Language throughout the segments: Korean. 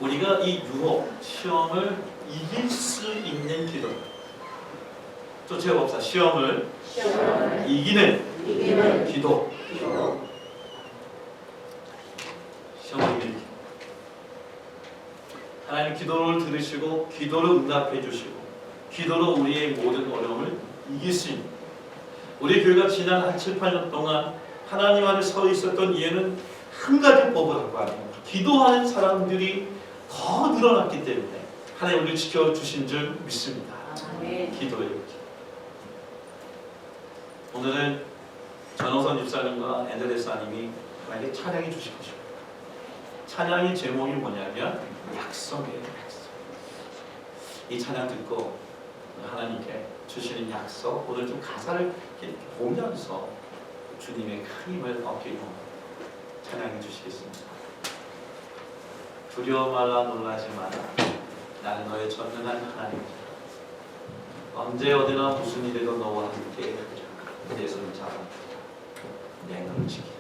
우리가 이 유혹, 시험을 이길 수 있는 기도. 또 제법사 시험을 이기는 기도. 시험을 이기는 기도. 하나님 기도를 들으시고 기도를 응답해 주시고 기도로 우리의 모든 어려움을 이길 수 있는, 우리 교회가 지난 한 7, 8년 동안 하나님 안에 서 있었던 이유는 한 가지 법을 갖고 아닙니다. 기도하는 사람들이 더 늘어났기 때문에 하나님 우리를 지켜주신 줄 믿습니다. 기도예요. 오늘은 전호선 집사님과 앤드레스 사님이 만약에 찬양해 주실 것입니다. 찬양의 제목이 뭐냐면 약속이에요. 약속. 이 찬양 듣고 하나님께 주시는 약속, 오늘 좀 가사를 보면서 주님의 큰 힘을 얻기로 찬양해 주시겠습니다. 두려워 말라 놀라지 마라. 나는 너의 전능한 하나님이다. 언제 어디나 무슨 일에도 너와 함께 하리라. 내 손을 잡아 내 너를 지키라.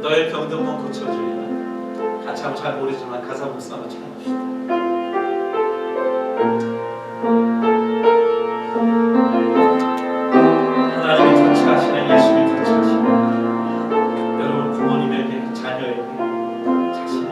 너의 병든몸 고쳐주리라. 같이 한번 잘 모르지만 가사 묵상 한번 잘 합시다. 하나님이 터치하시는 예수님이 터치하시는 여러분 부모님에게 자녀에게 자신을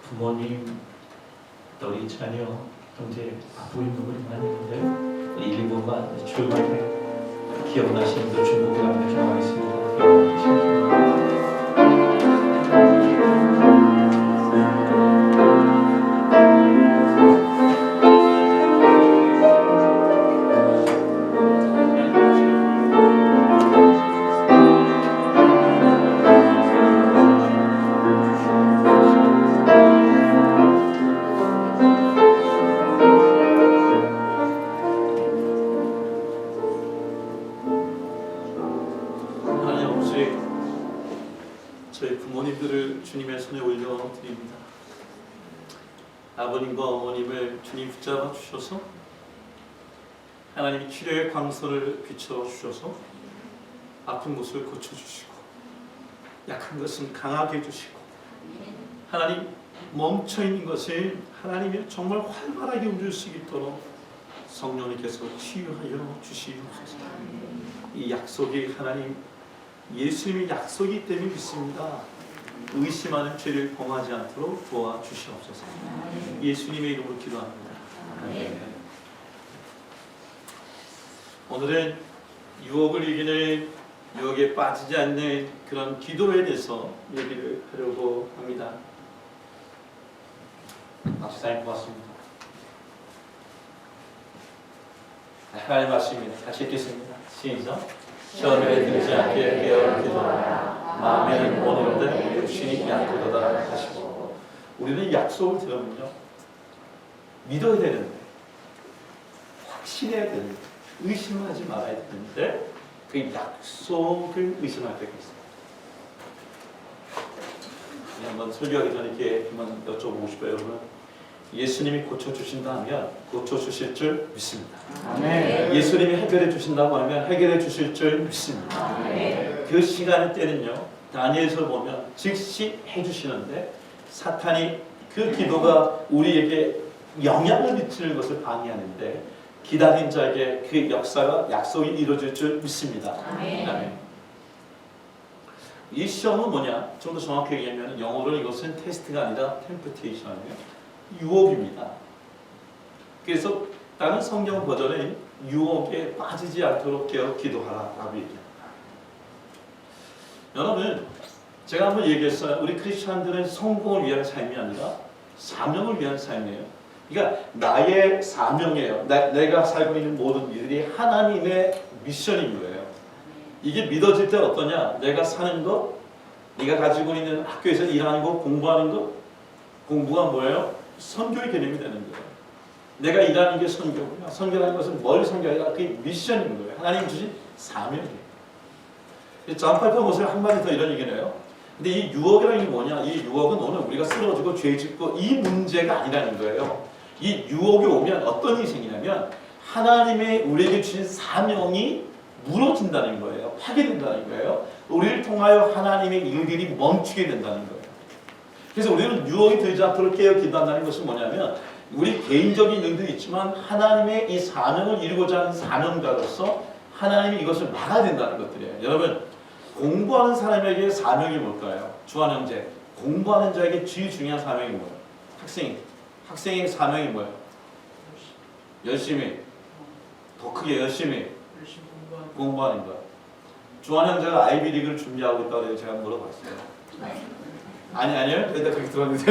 부모님, 우리 자녀, 형제 바쁘고 있는 분이 많이 있는데 우리 1분만 조용하게 기억나시는 분들 중복을 한번 해주시겠습니다. 기억나시는 분들. 저희 부모님들을 주님의 손에 올려드립니다. 아버님과 어머님을 주님 붙잡아 주셔서 하나님이 치료의 광선을 비춰주셔서 아픈 곳을 고쳐주시고 약한 것은 강하게 해주시고 하나님 멈춰있는 것을 하나님이 정말 활발하게 움직일 수 있도록 성령님께서 치유하여 주시옵소서. 이 약속이 하나님 예수님의 약속이기 때문에 믿습니다. 의심하는 죄를 범하지 않도록 도와주시옵소서. 예수님의 이름으로 기도합니다. 아멘. 오늘은 유혹을 이기는 유혹에 빠지지 않는 그런 기도에 대해서 얘기를 하려고 합니다. 박사님 고맙습니다. 하나님 말씀입니다. 같이 읽겠습니다. 시작. 시험에 들지 않게 깨어 기도하라. 마음에는 오늘도 육신이 약하도다 하시고. 우리는 약속을 들으면요 믿어야 되는데, 확신해야 되는데, 의심하지 말아야 되는데 그 약속을 의심할 때가 있어요. 한번 설교하기 전에 이렇게 한번 여쭤보고 싶어요. 여러분, 예수님이 고쳐주신다 하면 고쳐주실 줄 믿습니다. 아멘. 예수님이 해결해 주신다고 하면 해결해 주실 줄 믿습니다. 아멘. 그 시간 때는요 다니엘서 보면 즉시 해주시는데 사탄이 그 기도가 우리에게 영향을 미치는 것을 방해하는데 기다린 자에게 그 역사가 약속이 이루어질 줄 믿습니다. 아멘. 아멘. 이 시험은 뭐냐? 좀 더 정확하게 얘기하면 영어로 이것은 테스트가 아니라 템프테이션이에요. 유혹입니다. 그래서 다른 성경 버전에 유혹에 빠지지 않도록 기도하라고 얘기합니다. 여러분, 제가 한번 얘기했어요. 우리 크리스천들은 성공을 위한 삶이 아니라 사명을 위한 삶이에요. 그러니까 나의 사명이에요. 내가 살고 있는 모든 일들이 하나님의 미션인 거예요. 이게 믿어질 때 어떠냐? 내가 사는 것, 네가 가지고 있는 학교에서 일하는 것, 공부하는 것, 공부가 뭐예요? 선교의 개념이 되는 거예요. 내가 일하는 게 선교고요. 선교라는 것은 뭘 선교하라? 그게 미션인 거예요. 하나님 주신 사명이에요. 존 파이퍼 모습을 한마디 더 이런 얘기를 해요. 근데 이 유혹이라는 게 뭐냐? 이 유혹은 오늘 우리가 쓰러지고 죄 짓고 이 문제가 아니라는 거예요. 이 유혹이 오면 어떤 일이 생기냐면 하나님의 우리에게 주신 사명이 무너진다는 거예요. 파괴된다는 거예요. 우리를 통하여 하나님의 일들이 멈추게 된다는 거예요. 그래서 우리는 유혹이 들지 않도록 깨어 기도한다는 것은 뭐냐면 우리 개인적인 일도 있지만 하나님의 이 사명을 이루고자 하는 사명가로서 하나님이 이것을 막아야 된다는 것들이에요. 여러분, 공부하는 사람에게 사명이 뭘까요? 주한 형제, 공부하는 자에게 제일 중요한 사명이 뭐예요? 학생의 사명이 뭐예요? 열심히, 더 크게 열심히 공부하는 거. 주한 형제가 아이비리그를 준비하고 있다고 제가 물어봤어요. 아니요. 일단 그렇게 들었는데.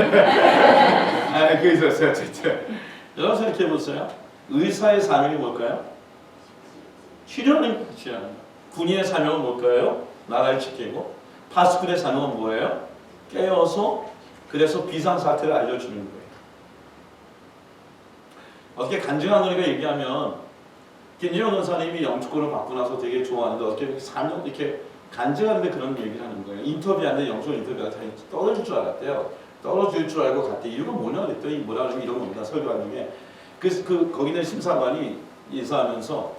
그게 있었어요. 여러분 생각해 보세요. 의사의 사명이 뭘까요? 치료는 치료하는 거. 군인의 사명은 뭘까요? 나라를 지키고. 파수꾼의 사명은 뭐예요? 깨어서 그래서 비상사태를 알려주는 거예요. 어떻게 간증한 거니까 얘기하면 김진영 전사님이 영주권을 받고 나서 되게 좋아하는데 어떻게 사명 이렇게 간증하는데 그런 얘기를 하는 거예요. 인터뷰하는데 영주권 인터뷰가 다 떨어질 줄 알았대요. 떨어질 줄 알고 갔대. 이유가 뭐냐 그랬더니 뭐라 그러면 이런 겁니다. 설교하는 게. 그래서 거기 있는 심사관이 인사하면서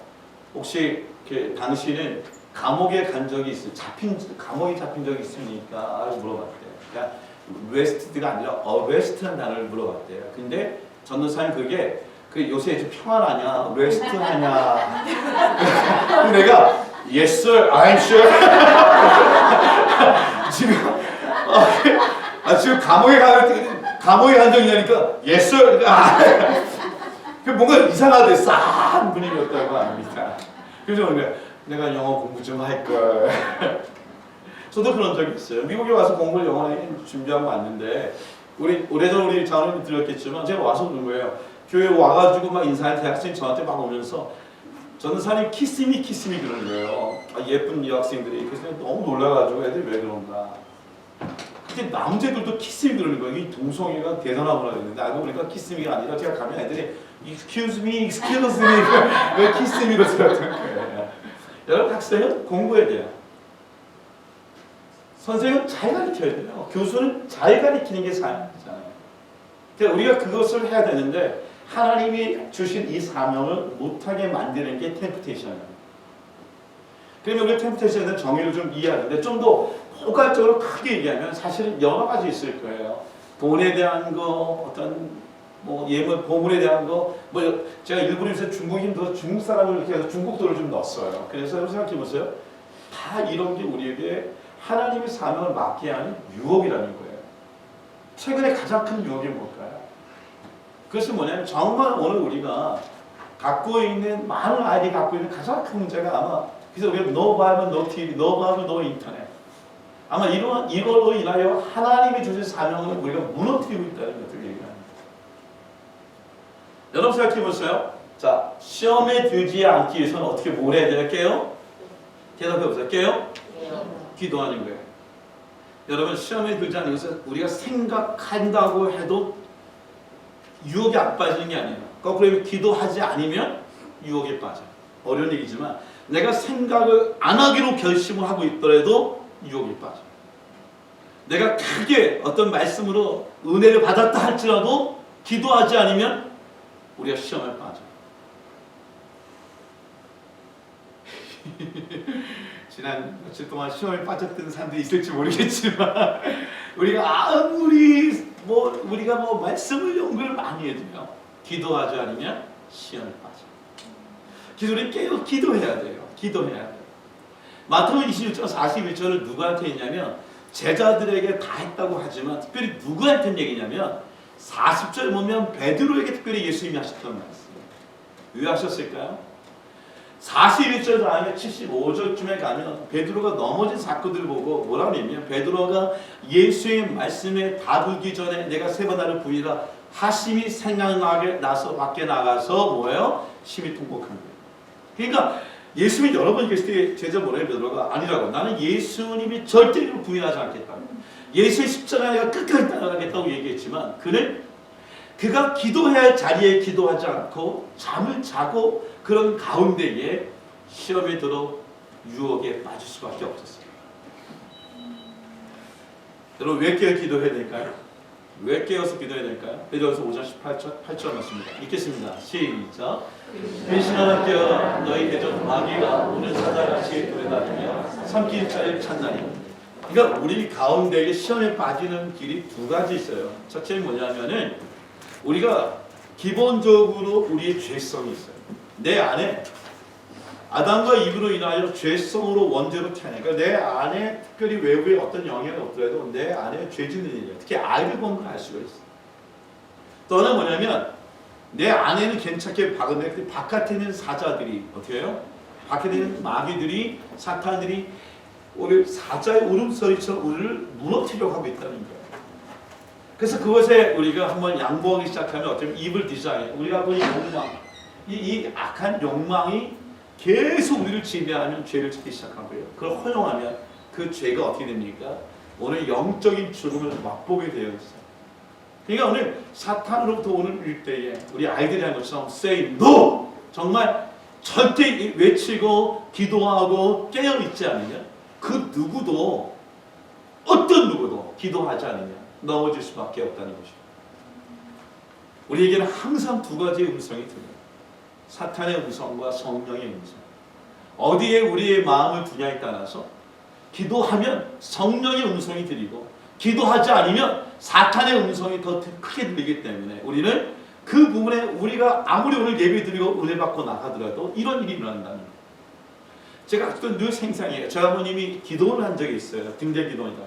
혹시 당신은 감옥에 간 적이 있어요? 감옥에 잡힌 적이 있습니까? 라고 물어봤대요. 그러니까 웨스트가 아니라 어웨스트라는 단어를 물어봤대요. 근데 전도사님 그게 요새 좀 평안하냐? 레스트하냐? 내가 Yes sir, I'm sure. 지금 감옥에 간 적이 있냐니까 Yes sir. 뭔가 이상하대. 싸한 분위기였다고 합니다. 그래서 내가 영어 공부 좀 할 걸. 저도 그런 적이 있어요. 미국에 와서 공부를 영어를 준비하고 왔는데 오래전 우리 장로님 들었겠지만 제가 와서 그런 거예요. 교회 와가지고 막 인사할 때 학생이 저한테 막 오면서 전도사님 키스미 그러는 거예요. 예쁜 여학생들이. 그래서 너무 놀라가지고 애들이 왜 그런가. 근데 남자들도 키스미 그러는 거예요. 이 동성애가 대단하구나 그랬는데 알고 보니까 키스미가 아니라 제가 가면 애들이 excuse me 왜 키스미로 들었던 거예요. 여러분 학생은 공부해야 돼요. 선생님은 잘 가르쳐야 돼요. 교수는 잘 가르치는 게 사역이잖아요. 그러니까 우리가 그것을 해야 되는데 하나님이 주신 이 사명을 못하게 만드는 게 템프테이션이에요. 그러면 우리 템프테이션에 대한 정의를 좀 이해하는데 좀 더 포괄적으로 크게 얘기하면 사실은 여러 가지 있을 거예요. 돈에 대한 거, 어떤 예물, 보물에 대한 거, 제가 일부러 요새 중국 사람을 이렇게 해서 중국도를 좀 넣었어요. 그래서 여러분 생각해 보세요. 다 이런 게 우리에게 하나님의 사명을 맡게 하는 유혹이라는 거예요. 최근에 가장 큰 유혹이 뭘까요? 그것은 뭐냐면 정말 오늘 우리가 갖고 있는 많은 아이들이 갖고 있는 가장 큰 문제가 아마 그래서 우리가 no Bible, no TV, no Bible, no 인터넷 아마 이걸로 인하여 하나님이 주신 사명을 우리가 무너뜨리고 있다는 것을 얘기합니다. 여러분 생각해 보세요. 자, 시험에 들지 않기 위해서는 어떻게 뭘 해야 될게요? 대답해 보세요. 깨요? 기도하는 거예요. 여러분 시험에 들지 않는 것은 우리가 생각한다고 해도 유혹에 안 빠지는 게 아니에요. 거꾸로 기도하지 않으면 유혹에 빠져요. 어려운 얘기지만 내가 생각을 안 하기로 결심을 하고 있더라도 유혹에 빠져요. 내가 크게 어떤 말씀으로 은혜를 받았다 할지라도 기도하지 않으면 우리가 시험에 빠져요. 지난 며칠 동안 시험에 빠졌던 사람들이 있을지 모르겠지만 우리가 아무리 우리가 말씀을 연구를 많이 해도요 기도하지 않으면 시험에 빠져요. 그래서 우리 계속 기도해야 돼요. 기도해야 돼요. 마태복음 26장 41절을 누구한테 했냐면 제자들에게 다 했다고 하지만 특별히 누구한테 얘기냐면 40절 보면 베드로에게 특별히 예수님이 하셨던 말씀이에요. 왜 하셨을까요? 41절 다음에 75절쯤에 가면 베드로가 넘어진 사건들을 보고 뭐라고 했냐면 베드로가 예수의 말씀에 답을기 전에 내가 세 번 나를 부인하라 하심이 생각나게 나서 밖에 나가서 뭐예요? 심히 통곡한 거예요. 그러니까 예수님이 여러 번 계실 때 제자 뭐래요? 베드로가 아니라고 나는 예수님이 절대로 부인하지 않겠다. 예수의 십자가에 내가 끝까지 따라가겠다고 얘기했지만 그가 기도해야 할 자리에 기도하지 않고 잠을 자고 그런 가운데에 시험에 들어 유혹에 빠질 수밖에 없었어요. 여러분 왜 깨어 기도해야 될까요? 왜 깨어서 기도해야 될까요? 베드로서 5장 18절 말씀입니다. 읽겠습니다. 시작. 배신하나 깨어 너희 대적 마귀가 오늘 사자같이 돌아다니며 삼킬 자를 찾나니. 그러니까 우리 가운데에 시험에 빠지는 길이 두 가지 있어요. 첫째는 뭐냐면은 우리가 기본적으로 우리의 죄성이 있어요. 내 안에 아담과 이브로 인하여 죄성으로 원죄로 태어나니까 내 안에 특별히 외부에 어떤 영향이 없더라도 내 안에 죄 짓는 일이에요. 특히 아이를 보면 알 수가 있어요. 또 하나 뭐냐면 내 안에는 괜찮게 박은데 바깥에 있는 사자들이 어떻게 해요? 바깥에 있는 마귀들이 사탄들이 우리 사자의 울음소리처럼 우리를 무너뜨리려고 하고 있다는 거예요. 그래서 그것에 우리가 한번 양보하기 시작하면 어쩌면 입을 디자인 우리가 보는 욕망 이 악한 욕망이 계속 우리를 지배하면 죄를 짓기 시작하고요. 그걸 허용하면 그 죄가 어떻게 됩니까? 오늘 영적인 죽음을 맛보게 되어 있어요. 그러니까 오늘 사탄으로부터 오는 일대에 우리 아이들이 한 것처럼 say no! 정말 절대 외치고 기도하고 깨어있지 않으면 그 누구도 어떤 누구도 기도하지 않으면 넘어질 수밖에 없다는 것입니다. 우리에게는 항상 두 가지의 음성이 들려요. 사탄의 음성과 성령의 음성. 어디에 우리의 마음을 두냐에 따라서 기도하면 성령의 음성이 들리고 기도하지 않으면 사탄의 음성이 더 크게 들리기 때문에 우리는 그 부분에 우리가 아무리 오늘 예배 드리고 은혜 받고 나가더라도 이런 일이 일어난다는 거예요. 제가 아직도 늘 생생해요. 저 아버님이 기도를 한 적이 있어요. 등대 기도원이다.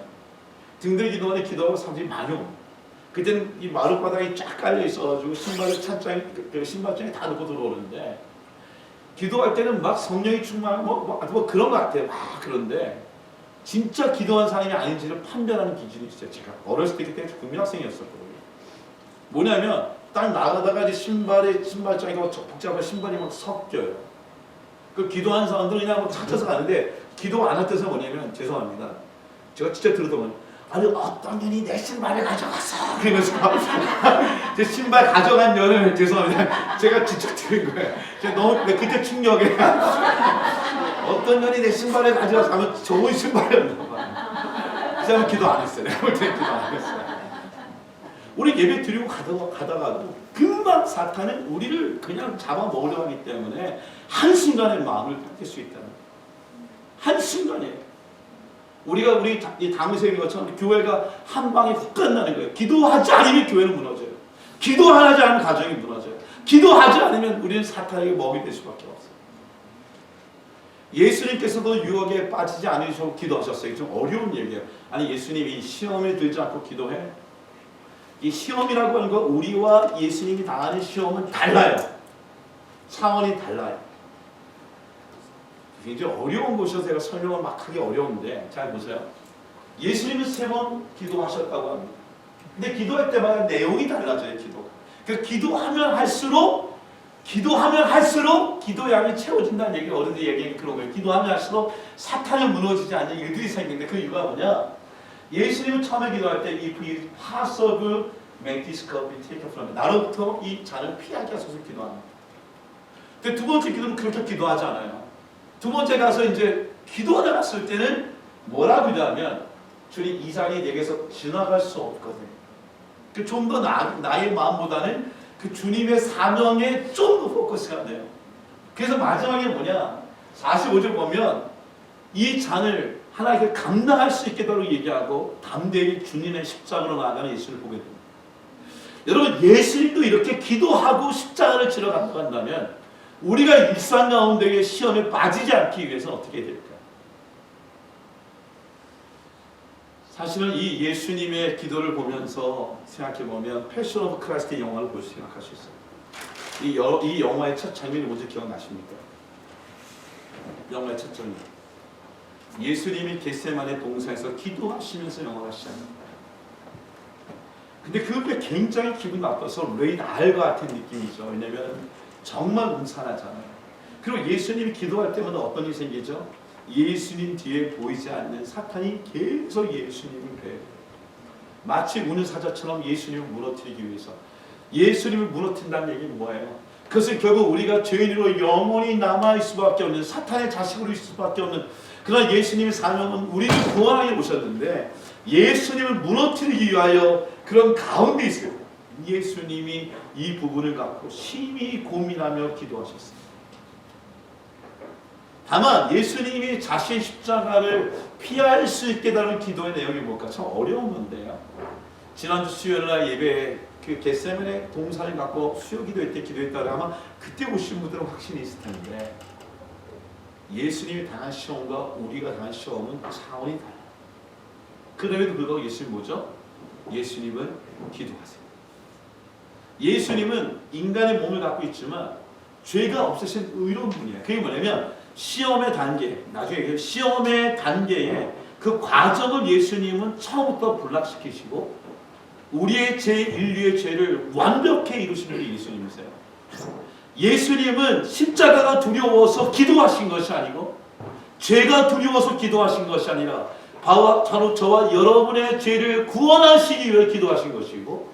등대 기도원에 기도하고 사람들이 많이 옵니다. 그때는 이 마룻바닥이 쫙 깔려 있어가지고 신발을 찬장에 신발장에 다 넣고 들어오는데 기도할 때는 막 성령이 충만하고 뭐 그런 것 같아요. 막 그런데 진짜 기도한 사람이 아닌지를 판별하는 기준이 있어요. 제가 어렸을 때 그때 국민학생이었었거든요. 뭐냐면 딱 나가다가 이제 신발장에 복잡한 신발이 막 섞여요. 그 기도한 사람들은 그냥 찾아서 가는데 기도 안 할 때서 뭐냐면 죄송합니다. 제가 진짜 들었더니 아니 어떤 년이 내 신발을 가져갔어. 그러면서 제 신발 가져간 년을 죄송합니다. 제가 직접 들은 거예요. 제가 너무 그때 충격에 어떤 년이 내 신발을 가져가서 하면 좋은 신발이었나 봐요. 그 사람은 기도 안 했어요. 내가 볼 때 기도 안 했어요. 우리 예배 드리고 가다가도 금방 사탄은 우리를 그냥 잡아먹으려고 하기 때문에 한순간에 마음을 뺏길 수 있다는 거예요. 한순간에 우리가 이 다윗의 것처럼 교회가 한 방에 훅 끝나는 거예요. 기도하지 않으면 교회는 무너져요. 기도하지 않으면 가정이 무너져요. 기도하지 않으면 우리는 사탄에게 먹이 될 수밖에 없어요. 예수님께서도 유혹에 빠지지 않으시고 기도하셨어요. 좀 어려운 얘기예요. 아니 예수님이 시험에 들지 않고 기도해? 이 시험이라고 하는 거 우리와 예수님이 당하는 시험은 달라요. 차원이 달라요. 굉장히 어려운 것이어서 제가 설명을 막 하기 어려운데 잘 보세요. 예수님은 3번 기도하셨다고 합니다. 근데 기도할 때마다 내용이 달라져요. 기도가. 그러니까 기도하면 할수록 기도량이 채워진다는 얘기가 어른들이 얘기하는 그런 거예요. 기도하면 할수록 사탄이 무너지지 않는 일들이 생기는데 그 이유가 뭐냐? 예수님은 처음에 기도할 때 이 hearts of make this cup be taken from me. 나로부터 이 잔을 피하게 하소서 기도합니다. 근데 두 번째 기도는 그렇게 기도하지 않아요. 두 번째 가서 이제 기도하다 갔을 때는 뭐라고 기도하면 주님 이 잔이 내게서 지나갈 수 없거든요. 좀 더 나의 마음보다는 그 주님의 사명에 좀 더 포커스가 돼요. 그래서 마지막에 뭐냐 45절 보면 이 잔을 하나님께 감당할 수 있겠다고 얘기하고 담대히 주님의 십자가로 나아가는 예수를 보게 됩니다. 여러분 예수님도 이렇게 기도하고 십자가를 지러 간다면 우리가 일상 가운데의 시험에 빠지지 않기 위해서 어떻게 해야 될까? 사실은 이 예수님의 기도를 보면서 생각해보면 패션 오브 크라이스트 영화를 볼 수 생각할 수 있어요. 이 영화의 첫 장면이 뭔지 기억나십니까? 영화의 첫 장면. 예수님이 겟세마네 동산에서 기도하시면서 영화가 시작합니다. 근데 그게 굉장히 기분 나빠서 레인 알 같은 느낌이죠. 왜냐하면 정말 음산하잖아요. 그리고 예수님이 기도할 때마다 어떤 일이 생기죠? 예수님 뒤에 보이지 않는 사탄이 계속 예수님을 배워요. 마치 우는 사자처럼 예수님을 무너뜨리기 위해서. 예수님을 무너뜨린다는 얘기는 뭐예요? 그것은 결국 우리가 죄인으로 영원히 남아있을 수밖에 없는 사탄의 자식으로 있을 수밖에 없는 그러나 예수님의 사명은 우리를 구원하게 오셨는데 예수님을 무너뜨리기 위하여 그런 가운데 있어요. 예수님이 이 부분을 갖고 심히 고민하며 기도하셨습니다. 다만 예수님이 자신의 십자가를 피할 수 있게 다른 기도의 내용이 뭘까? 참 어려운 건데요. 지난주 수요일날 예배에 그 겟세마네 동산을 갖고 수요 기도회 때 기도했다고 아마 그때 오신 분들은 확신이 있을 텐데, 예수님이 당한 시험과 우리가 당한 시험은 차원이 달라요. 그럼에도 불구하고 예수님 뭐죠? 예수님은 기도하세요. 예수님은 인간의 몸을 갖고 있지만 죄가 없으신 의로운 분이에요. 그게 뭐냐면 시험의 단계, 나중에 시험의 단계에 그 과정을 예수님은 처음부터 불락시키시고 우리의 죄, 인류의 죄를 완벽히 이루시는 게 예수님이세요. 예수님은 십자가가 두려워서 기도하신 것이 아니고 죄가 두려워서 기도하신 것이 아니라 바로 저와 여러분의 죄를 구원하시기 위해 기도하신 것이고,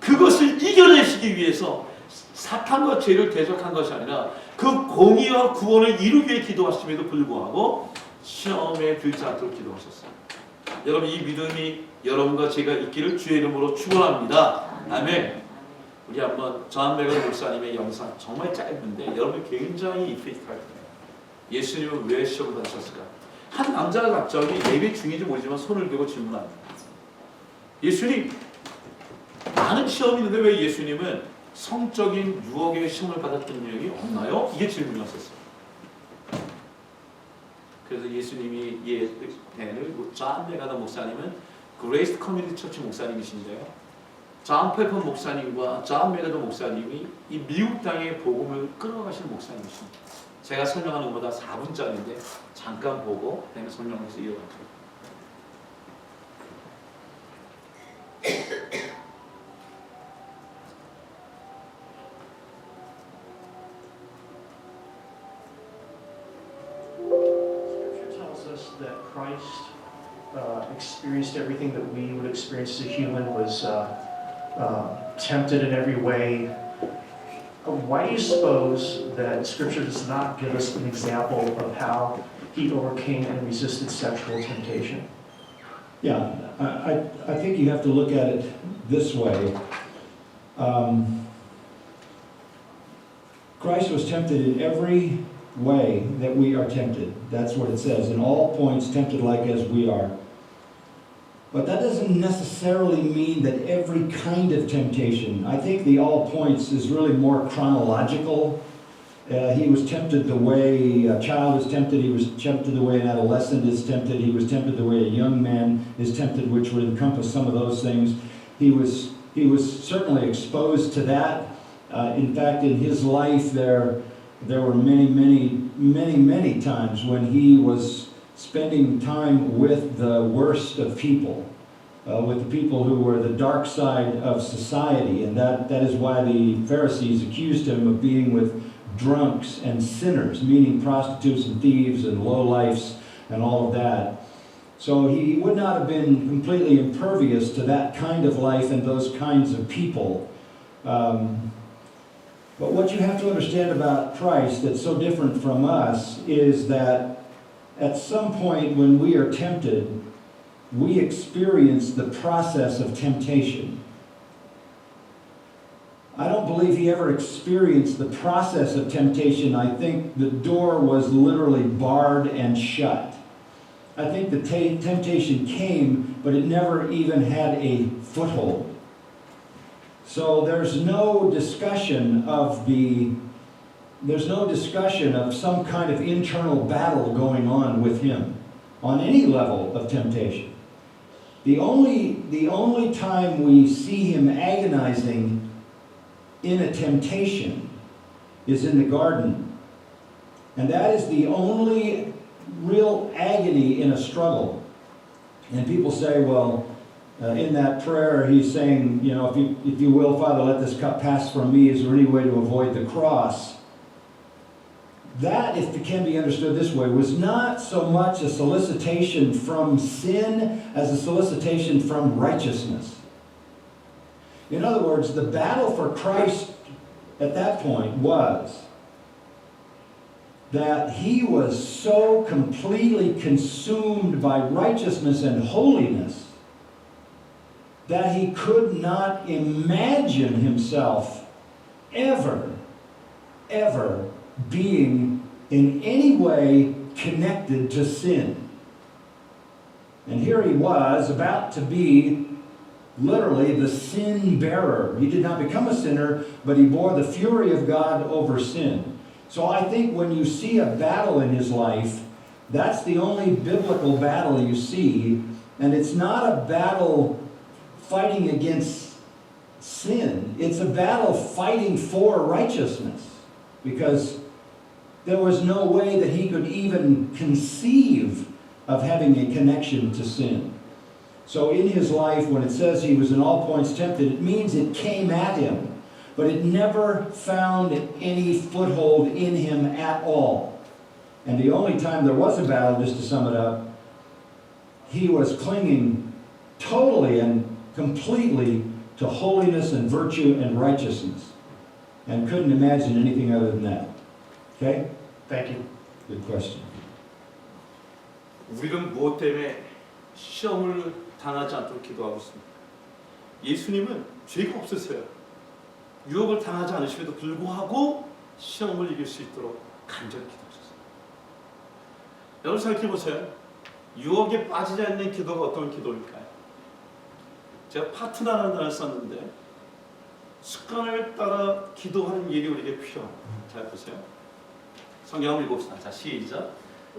그것을 이겨내시기 위해서 사탄과 죄를 대적한 것이 아니라 그 공의와 구원을 이루기 위해 기도하심에도 불구하고 시험에 들지 않도록 기도하셨어요. 여러분, 이 믿음이 여러분과 제가 있기를 주의 이름으로 축원합니다. 아멘. 우리 한번 존 맥건 목사님의 영상 정말 짧은데 여러분 굉장히 이펙트할 거예요. 예수님은 왜 시험을 받으셨을까? 한 남자가 갑자기 예배 중인지 모르지만 손을 들고 질문합니다. 예수님, 많은 시험이 있는데 왜 예수님은 성적인 유혹의 시험을 받았던 내용이 없나요? 이게 질문이었었어요. 그래서 예수님이 대를 존 맥건 목사님은 그레이스 커뮤니티 처치 목사님이신데요. 존 페퍼 목사님과 존 맥건 목사님이 이 미국 땅의 복음을 끌어가시는 목사님이십니다. 제가 설명하는 것보다 4분짜리인데 잠깐 보고 그다음에 설명해서 이어갈게요. That Christ experienced everything that we would experience as a human, was tempted in every way. Why do you suppose that Scripture does not give us an example of how he overcame and resisted sexual temptation? Yeah, I think you have to look at it this way. Christ was tempted in every way that we are tempted. That's what it says. In all points tempted like as we are. But that doesn't necessarily mean that every kind of temptation. I think the all points is really more chronological. He was tempted the way a child is tempted. He was tempted the way an adolescent is tempted. He was tempted the way a young man is tempted, which would encompass some of those things. He was certainly exposed to that. In fact, in his life there were many times when he was spending time with the worst of people, with the people who were the dark side of society, and that is why the Pharisees accused him of being with drunks and sinners, meaning prostitutes and thieves and lowlifes and all of that. So he would not have been completely impervious to that kind of life and those kinds of people. But what you have to understand about Christ that's so different from us is that at some point when we are tempted, we experience the process of temptation. I don't believe he ever experienced the process of temptation. I think the door was literally barred and shut. I think the temptation came, but it never even had a foothold. So there's no discussion of some kind of internal battle going on with him on any level of temptation. The only time we see him agonizing in a temptation is in the garden. And that is the only real agony in a struggle. And people say, well, in that prayer, he's saying, you know, if you will, Father, let this cup pass from me. Is there any way to avoid the cross? That, if it can be understood this way, was not so much a solicitation from sin as a solicitation from righteousness. In other words, the battle for Christ at that point was that he was so completely consumed by righteousness and holiness that he could not imagine himself ever being in any way connected to sin. And here he was about to be literally the sin bearer. He did not become a sinner, but he bore the fury of God over sin. So I think when you see a battle in his life, that's the only biblical battle you see. And it's not a battle fighting against sin. It's a battle fighting for righteousness. Because there was no way that he could even conceive of having a connection to sin. So in his life, when it says he was in all points tempted, it means it came at him, but it never found any foothold in him at all. And the only time there was a battle, just to sum it up, he was clinging totally and completely to holiness and virtue and righteousness, and couldn't imagine anything other than that. Okay? Thank you. Good question. 우리는 무엇 때문에 시험을 당하지 않도록 기도하고 있습니다. 예수님은 죄가 없으세요. 유혹을 당하지 않으심에도 불구하고 시험을 이길 수 있도록 간절히 기도하셨어요. 여러분 생각해보세요. 유혹에 빠지지 않는 기도가 어떤 기도일까요? 제가 파트너라는 단어를 썼는데 습관을 따라 기도하는 일이 우리에게 필요합니다. 잘 보세요. 성경 한번 읽읍시다. 자, 시작.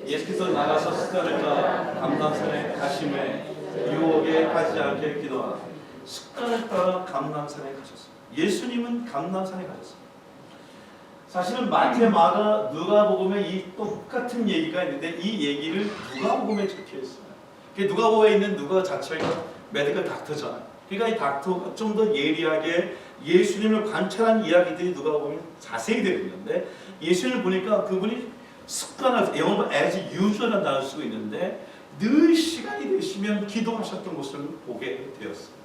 예수께서 나가서 습관을 따라 감람산에 가심에 유혹에 빠지지 않게 기도하라. 습관을 따라 감람산에 가셨어요. 예수님은 감람산에 가셨어요. 사실은 마태, 마가, 누가복음에 이 똑같은 얘기가 있는데 이 얘기를 누가복음에 적혀 있어요. 누가복음에 있는 누가 자체가 메디컬 닥터잖아요. 그러니까 이 닥터가 좀 더 예리하게 예수님을 관찰한 이야기들이 누가복음에 자세히 되어 있는데 예수님을 보니까 그분이 습관을 영어로 as usual이라는 단어를 쓰고 있는데 늘 시간이 되시면 기도하셨던 것을 보게 되었어요.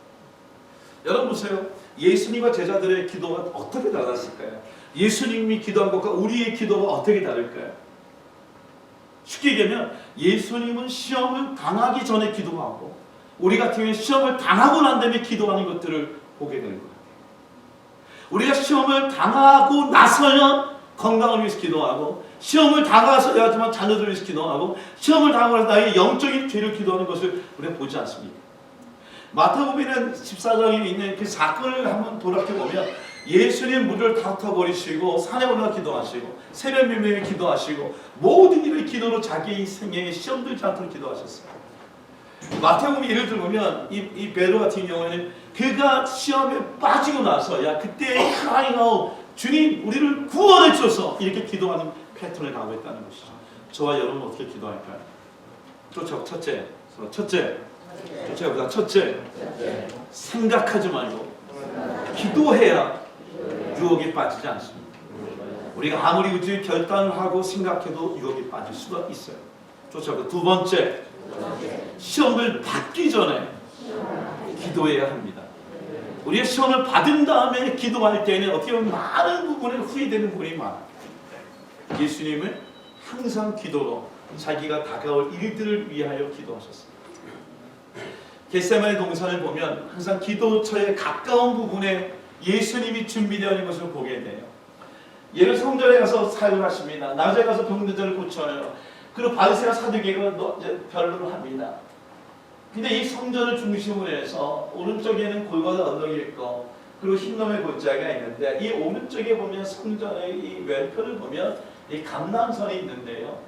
여러분 보세요. 예수님과 제자들의 기도가 어떻게 달랐을까요? 예수님이 기도한 것과 우리의 기도가 어떻게 다를까요? 쉽게 얘기하면 예수님은 시험을 당하기 전에 기도하고 우리 같은 경우는 시험을 당하고 난 다음에 기도하는 것들을 보게 되는 것 같아요. 우리가 시험을 당하고 나서야 건강을 위해서 기도하고 시험을 당하서야지만 자녀들을 위해서 기도하고 시험을 당하고 나서 나의 영적인 죄를 기도하는 것을 우리가 보지 않습니까? 마태복음에는 14장에 있는 그 사건을 한번 돌아보면 예수님 무리를 다 흩어버리시고 산에 올라 기도하시고 새벽 밀매에 기도하시고 모든 일을 기도로 자기 생애에 시험 들지 않도록 기도하셨어요. 마태복음 예를 들면 이 베드로 같은 경우에는 그가 시험에 빠지고 나서야 그때 crying out 주님 우리를 구원해 주셔서 이렇게 기도하는 패턴을 가고 있다는 것이죠. 저와 여러분은 어떻게 기도할까요? 첫째 생각하지 말고 기도해야 유혹에 빠지지 않습니다. 우리가 아무리 우주의 결단을 하고 생각해도 유혹에 빠질 수가 있어요. 두 번째, 시험을 받기 전에 기도해야 합니다. 우리가 시험을 받은 다음에 기도할 때는 어떻게 보면 많은 부분에 후회되는 부분이 많아요. 예수님은 항상 기도로 자기가 다가올 일들을 위하여 기도하셨습니다. 겟세마네 동산을 보면 항상 기도처에 가까운 부분에 예수님이 준비되어 있는 것을 보게 돼요. 예를 성전에 가서 사역을 하십니다. 낮에 가서 병들들을 고쳐요. 그리고 바리새와 사두개가 변론을 합니다. 근데 이 성전을 중심으로 해서 오른쪽에는 골고다 언덕이 있고 그리고 흰놈의 골짜기가 있는데 이 오른쪽에 보면 성전의 이 왼편을 보면 이 감람산이 있는데요.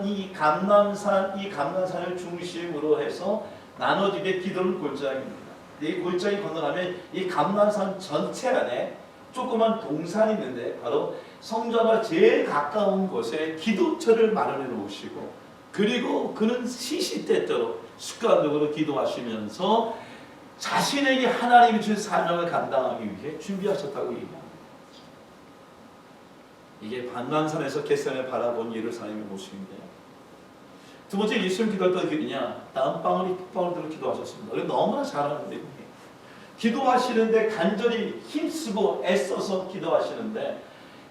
이 감람산을 중심으로 해서 나눠지게 기도는 골짜기입니다. 이 골짜기 건너가면 이 감람산 전체 안에 조그만 동산이 있는데 바로 성전과 제일 가까운 곳에 기도처를 마련해 놓으시고 그리고 그는 시시때때로 습관적으로 기도하시면서 자신에게 하나님이 주신 사명을 감당하기 위해 준비하셨다고 얘기합니다. 이게 감람산에서 겟세마네 바라본 예루살렘의 모습인데요. 두 번째 예수님 기도할 때 어떻게 되냐? 땀방울이 핏방울대로 기도하셨습니다. 너무나 잘하는데 기도하시는데 간절히 힘쓰고 애써서 기도하시는데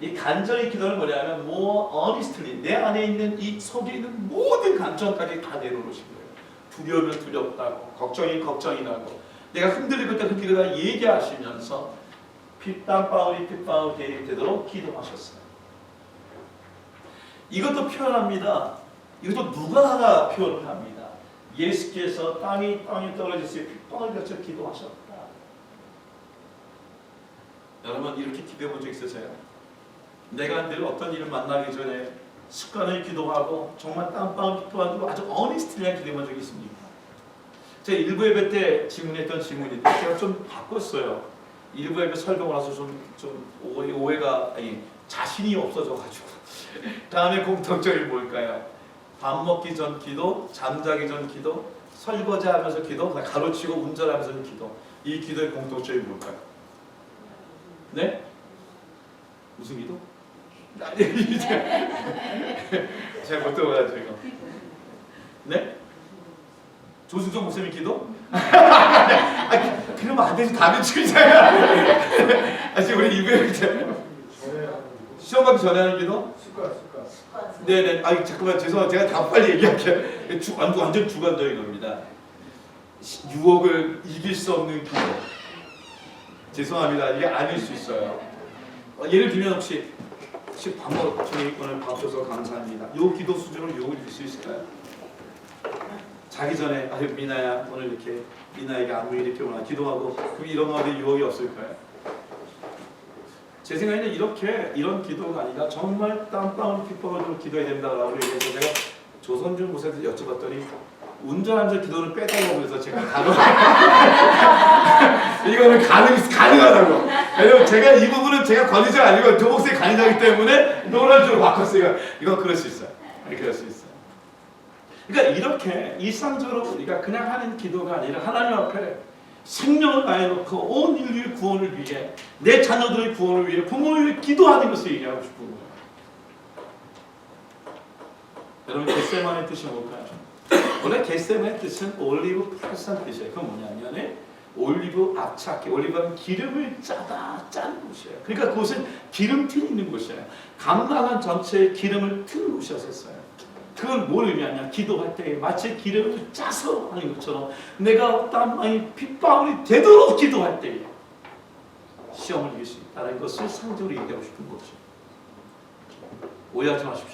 이 간절히 기도는 뭐냐면 more earnestly 내 안에 있는 이 속에 있는 모든 감정까지 다 내려놓으신 거예요. 두려우면 두렵다고, 걱정이 걱정이라고, 내가 흔들리고 있다 흔들리다 얘기하시면서 땀방울이 핏방울이 되도록 기도하셨어요. 이것도 표현합니다. 이것도 누가가 표현을 합니다. 예수께서 땅이 떨어졌을 때 핏방울같이 기도하셨다. 여러분 이렇게 기도해 본 적 있으세요? 내가 늘 어떤 일을 만나기 전에 습관을 기도하고 정말 땀방울 핏방울로 아주 어니스트리한 기도해 본 적이 있습니까? 제가 일부 예배 때 질문했던 질문인데 제가 좀 바꿨어요. 일부 예배 설교를 하서 좀 오해가 아니 자신이 없어져가지고 다음에 공통점이 뭘까요? 밥 먹기 전 기도, 잠자기 전 기도, 설거지하면서 기도, 가로치고 운전하면서 기도. 이 기도의 공통점이 뭘까요? 네? 무슨 기도? 제가 못 들어가지고. 네? 조수정 목사님 기도? 그러면 안 되지. 답이 틀리잖아요. 지금 우리 이브에 시험 가기 전에 하는 기도? 습관. 네네. 잠깐만 죄송합니다. 제가 다 빨리 얘기할게요. 완전 주관적인 겁니다. 유혹을 이길 수 없는 기도. 죄송합니다. 이게 아닐 수 있어요. 예를 들면 혹시 밥 먹, 저희 오늘 밥 줘서 감사합니다. 요 기도 수준으로 유혹을 이길 수 있을까요? 자기 전에 미나야 오늘 이렇게 미나에게 아무 일 이렇게 오나 기도하고 그럼 이런 말에 유혹이 없을까요? 제 생각에는 이런 기도가 아니라 정말 땀방울 핏방울로 기도해야 된다라고 얘기해서 제가 조선준 목사한테 여쭤봤더니 운전하면서 기도를 빼달라고 해서 제가 이거는 가능하다고. 왜냐면 제가 이 부분은 제가 관리자가 아니고 조 목사의 관리자이기 때문에 노란 줄로 바꿨어요. 이건 그럴 수 있어요. 그럴 수 있어요. 그러니까 이렇게 일상적으로 우리가 그냥 하는 기도가 아니라 하나님 앞에 생명을 다해놓고 온 인류의 구원을 위해 내 자녀들의 구원을 위해 부모를 위해 기도하는 것을 얘기하고 싶은 거예요. 여러분 겟세마네 뜻이 뭘까요? 원래 겟세마네 뜻은 올리브 플러스한 뜻이에요. 그건 뭐냐면 올리브 압착해. 올리브는 기름을 짜는 곳이에요. 그러니까 그곳은 기름틀이 있는 곳이에요. 감나한 전체에 기름을 트는 곳이었어요. 그건 뭘 의미하냐? 기도할 때 마치 기름을 짜서 하는 것처럼 내가 땀방울이 핏방울이 되도록 기도할 때 시험을 이길 수 있다는 것을 상징으로 얘기하고 싶은 거죠. 오해하지 마십시오.